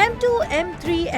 M2, M3,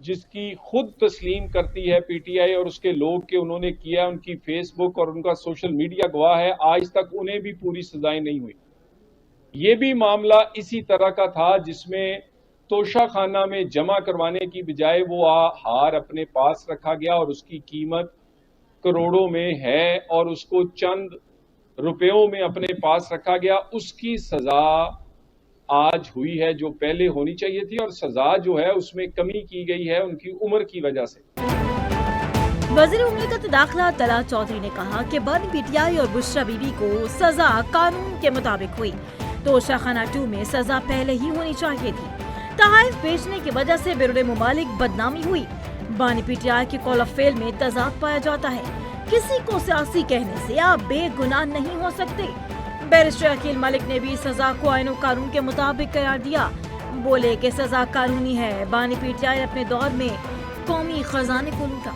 جس کی خود تسلیم کرتی ہے پی ٹی آئی اور اس کے لوگ کہ انہوں نے کیا، ان کی فیس بک اور ان کا سوشل میڈیا گواہ ہے، آج تک انہیں بھی پوری سزائیں نہیں ہوئی۔ یہ بھی معاملہ اسی طرح کا تھا جس میں توشہ خانہ میں جمع کروانے کی بجائے وہ ہار اپنے پاس رکھا گیا اور اس کی قیمت کروڑوں میں ہے اور اس کو چند روپیوں میں اپنے پاس رکھا گیا۔ اس کی سزا آج ہوئی ہے جو پہلے ہونی چاہیے تھی، اور سزا جو ہے اس میں کمی کی گئی ہے ان کی عمر کی وجہ سے۔ وزیر مملکت داخلہ طلعت چودھری نے کہا کہ بانی پی ٹی آئی اور بشرا بی بی کو سزا قانون کے مطابق ہوئی، توشہ خانہ 2 میں سزا پہلے ہی ہونی چاہیے تھی۔ تحائف بیچنے کی وجہ سے بیرون ممالک بدنامی ہوئی۔ بانی پی ٹی آئی کے کال آف فیل میں تضاد پایا جاتا ہے۔ کسی کو سیاسی کہنے سے آپ بے گناہ نہیں ہو سکتے۔ بیرسٹر عقیل ملک نے بھی سزا کو آئین و قانون کے مطابق قرار دیا، بولے کہ سزا قانونی ہے۔ بانی پی ٹی آئی نے اپنے دور میں قومی خزانے کو لوٹا۔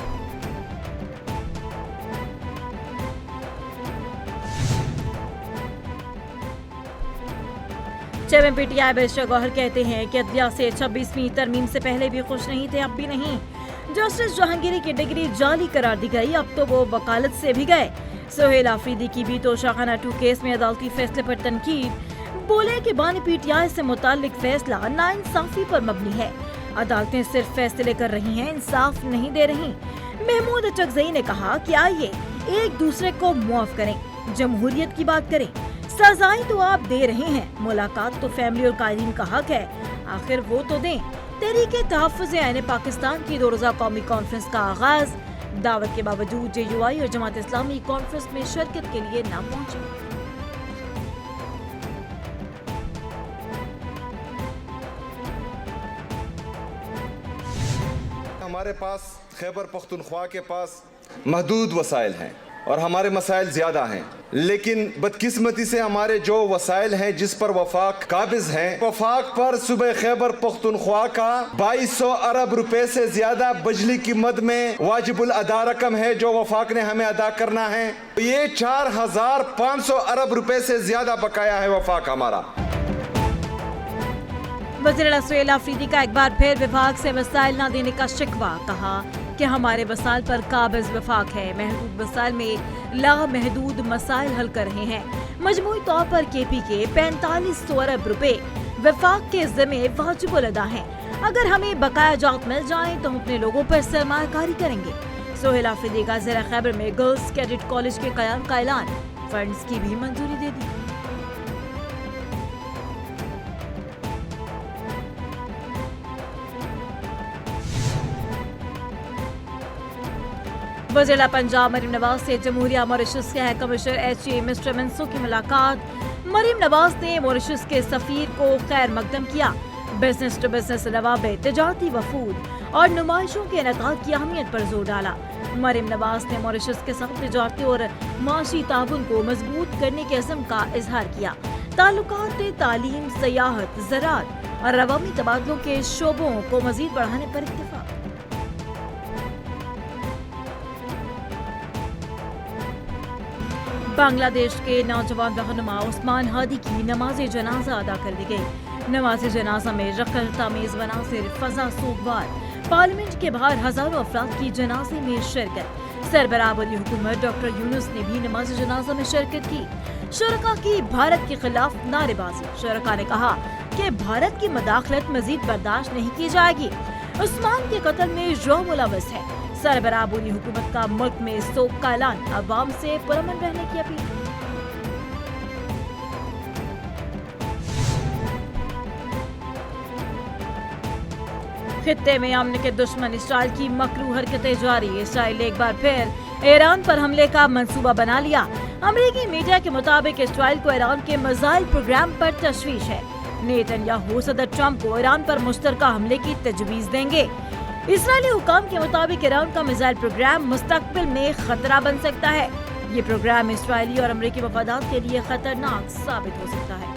Chairman P T I barrister Gohar کہتے ہیں کہ عدلیہ سے 26ویں ترمیم سے پہلے بھی خوش نہیں تھے، اب بھی نہیں۔ جسٹس جہانگیری کی ڈگری جعلی قرار دی گئی، اب تو وہ وکالت سے بھی گئے۔ سہیل آفریدی کی بھی توشہ خانہ 2 کیس میں عدالتی فیصلے پر تنقید، بولے کہ بانی پی ٹی آئی سے متعلق فیصلہ ناانصافی پر مبنی ہے۔ عدالتیں صرف فیصلے کر رہی ہیں، انصاف نہیں دے رہی۔ محمود اچکزئی نے کہا کہ آئیے ایک دوسرے کو معاف کریں، جمہوریت کی بات کریں۔ سزائیں تو آپ دے رہے ہیں، ملاقات تو فیملی اور قائدین کا حق ہے، آخر وہ تو دیں۔ تحریک تحفظ عین پاکستان کی 2 روزہ قومی کانفرنس کا آغاز، دعوت کے باوجود جے یو آئی اور جماعت اسلامی کانفرنس میں شرکت کے لیے نہ پہنچے۔ ہمارے پاس خیبر پختونخوا کے پاس محدود وسائل ہیں اور ہمارے مسائل زیادہ ہیں، لیکن بدقسمتی سے ہمارے جو وسائل ہیں جس پر وفاق قابض ہیں، وفاق پر صوبہ خیبر پختونخوا کا 2200 ارب روپے سے زیادہ بجلی کی مد میں واجب الادا رقم ہے جو وفاق نے ہمیں ادا کرنا ہے۔ یہ 4500 ارب روپے سے زیادہ بقایا ہے وفاق ہمارا۔ وزیر اعلیٰ سہیل آفریدی کا ایک بار پھر وفاق سے وسائل نہ دینے کا شکوہ، کہا کہ ہمارے وسائل پر قابض وفاق ہے، محدود وسائل میں لامحدود مسائل حل کر رہے ہیں۔ مجموعی طور پر کے پی کے 4500 ارب روپے وفاق کے ذمہ واجب الادا ہیں۔ اگر ہمیں بقایا جات مل جائیں تو ہم اپنے لوگوں پر سرمایہ کاری کریں گے۔ سہیل آفریدی کا ضلع خیبر میں گرلز کیڈٹ کالج کے قیام کا اعلان، فنڈز کی بھی منظوری دے دی۔ وزیر پنجاب مریم نواز سے جمہوریہ ماریشس کے high commissioner H A mister منسو کی ملاقات۔ مریم نواز نے ماریشس کے سفیر کو خیر مقدم کیا۔ بزنس ٹو بزنس روابط، تجارتی وفود اور نمائشوں کے انعقاد کی اہمیت پر زور ڈالا۔ مریم نواز نے ماریشس کے ساتھ تجارتی اور معاشی تعاون کو مضبوط کرنے کے عزم کا اظہار کیا۔ تعلقات تعلیم، سیاحت، زراعت اور عوامی تبادلوں کے شعبوں کو مزید بڑھانے پر اتفاق۔ بنگلہ دیش کے نوجوان رہنما عثمان ہادی کی نماز جنازہ ادا کر دی گئی۔ نماز جنازہ میں رقص آمیز مناظر، فضا سوگوار، پارلیمنٹ کے باہر ہزاروں افراد کی جنازے میں شرکت۔ سربراہ ولی حکومت ڈاکٹر یونس نے بھی نماز جنازہ میں شرکت کی۔ شرکاء کی بھارت کے خلاف نعرے بازی، شرکاء نے کہا کہ بھارت کی مداخلت مزید برداشت نہیں کی جائے گی۔ عثمان کے قتل میں رو ملوث ہے۔ سربراہ ولی حکومت کا ملک میں سوگ کا اعلان، عوام سے پرامن رہنے کی اپیل۔ خطے میں امن کے دشمن اسرائیل کی مکروہ حرکتیں جاری، اسرائیل ایک بار پھر ایران پر حملے کا منصوبہ بنا لیا۔ امریکی میڈیا کے مطابق اسرائیل کو ایران کے میزائل پروگرام پر تشویش ہے۔ نیتن یاہو صدر ٹرمپ کو ایران پر مشترکہ حملے کی تجویز دیں گے۔ اسرائیلی حکام کے مطابق ایران کا میزائل پروگرام مستقبل میں خطرہ بن سکتا ہے۔ یہ پروگرام اسرائیلی اور امریکی مفادات کے لیے خطرناک ثابت ہو سکتا ہے۔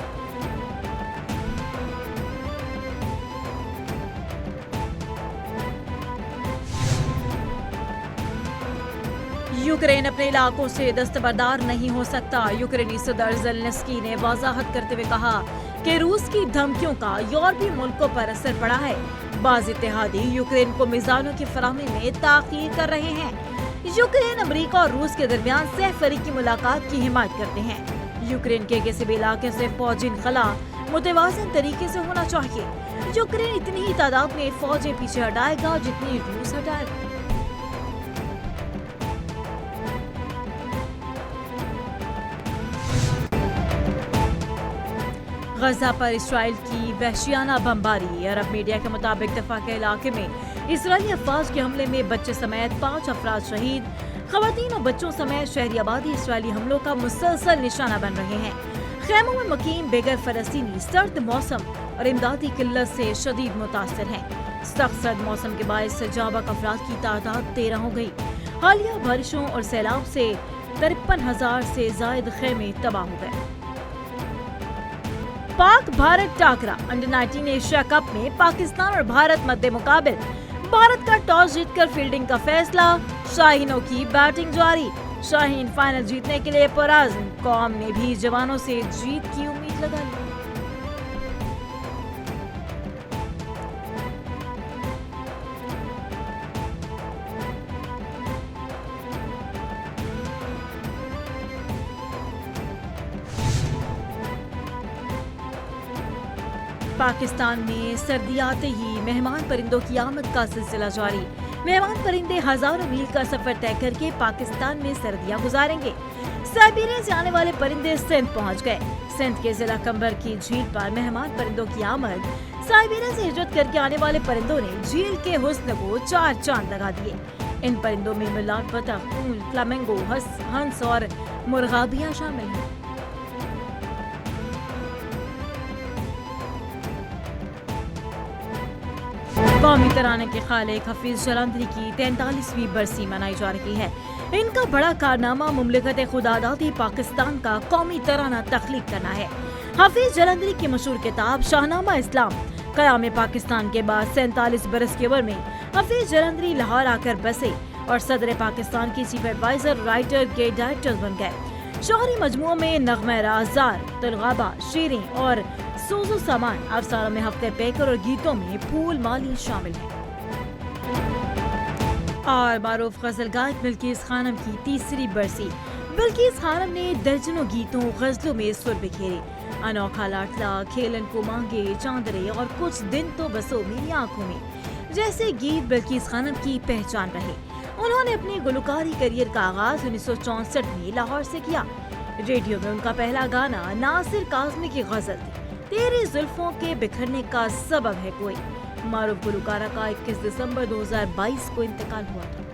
یوکرین اپنے علاقوں سے دستبردار نہیں ہو سکتا، یوکرینی صدر زیلنسکی نے وضاحت کرتے ہوئے کہا کہ روس کی دھمکیوں کا یورپی ملکوں پر اثر پڑا ہے۔ بعض اتحادی یوکرین کو میزائلوں کی فراہمی میں تاخیر کر رہے ہیں۔ یوکرین امریکہ اور روس کے درمیان سہ فریقی ملاقات کی حمایت کرتے ہیں۔ یوکرین کے کسی بھی علاقے سے فوجی انخلا متوازن طریقے سے ہونا چاہیے۔ یوکرین اتنی ہی تعداد میں فوجیں پیچھے ہٹائے گا جتنی روس ہٹائے گا۔ غزہ پر اسرائیل کی وحشیانہ بمباری۔ عرب میڈیا کے مطابق دفاع کے علاقے میں اسرائیلی افواج کے حملے میں بچے سمیت 5 افراد شہید، خواتین اور بچوں سمیت شہری آبادی اسرائیلی حملوں کا مسلسل نشانہ بن رہے ہیں۔ خیموں میں مقیم بغیر فلسطینی سرد موسم اور امدادی قلت سے شدید متاثر ہیں۔ سخت سرد موسم کے باعث جاں بحق افراد کی تعداد 13 ہو گئی۔ حالیہ بارشوں اور سیلاب سے 53,000 سے زائد خیمے تباہ ہو گئے۔ پاک بھارت ٹاکرا انڈر 19 ایشیا کپ میں پاکستان اور بھارت مد مقابل۔ بھارت کا ٹاس جیت کر فیلڈنگ کا فیصلہ، شاہینوں کی بیٹنگ جاری۔ شاہین فائنل جیتنے کے لیے پرعزم، قوم نے بھی جوانوں سے جیت کی امید لگا لی۔ پاکستان میں سردی آتے ہی مہمان پرندوں کی آمد کا سلسلہ جاری۔ مہمان پرندے ہزاروں میل کا سفر طے کر کے پاکستان میں سردیاں گزاریں گے۔ سائبیریا سے آنے والے پرندے سندھ پہنچ گئے۔ سندھ کے ضلع کمبر کی جھیل پر مہمان پرندوں کی آمد۔ سائبیریا سے ہجرت کر کے آنے والے پرندوں نے جھیل کے حسن کو 4 چاند لگا دیے۔ ان پرندوں میں ملاٹ بطخ، اون، فلامنگو، ہنس اور مرغابیاں شامل ہیں۔ قومی ترانے کے خالق حفیظ جلندری کی 43ویں برسی منائی جا رہی ہے۔ ان کا بڑا کارنامہ مملکت خدادادی پاکستان کا قومی ترانہ تخلیق کرنا ہے۔ حفیظ جلندری کی مشہور کتاب شاہنامہ اسلام قیام پاکستان کے بعد 47 برس کی عمر میں حفیظ جلندری لاہور آ کر بسے اور صدر پاکستان کی چیف ایڈوائزر رائٹر کے ڈائریکٹر بن گئے۔ شعری مجموعوں میں نغمہ رازدار، تلغابہ، شیریں اور سوز و سامان، افسانوں میں ہفتے پیکر اور گیتوں میں پھول مالی شامل ہیں۔ اور معروف غزل گائک بلقیس خانم کی 3ری برسی۔ بلقیس خانم نے درجنوں گیتوں غزلوں میں سر بکھیرے۔ انوکھا لاٹلا، کھیلن کو مانگے، چاندرے اور کچھ دن تو بسو میری آنکھوں میں جیسے گیت بلقیس خانم کی پہچان رہے۔ انہوں نے اپنی گلوکاری کیریئر کا آغاز 1964 میں لاہور سے کیا۔ ریڈیو میں ان کا پہلا گانا ناصر کاظمی کی غزل تھی، تیری زلفوں کے بکھرنے کا سبب ہے کوئی۔ معروف گلوکارہ کا 21 دسمبر 2022 کو انتقال ہوا تھا۔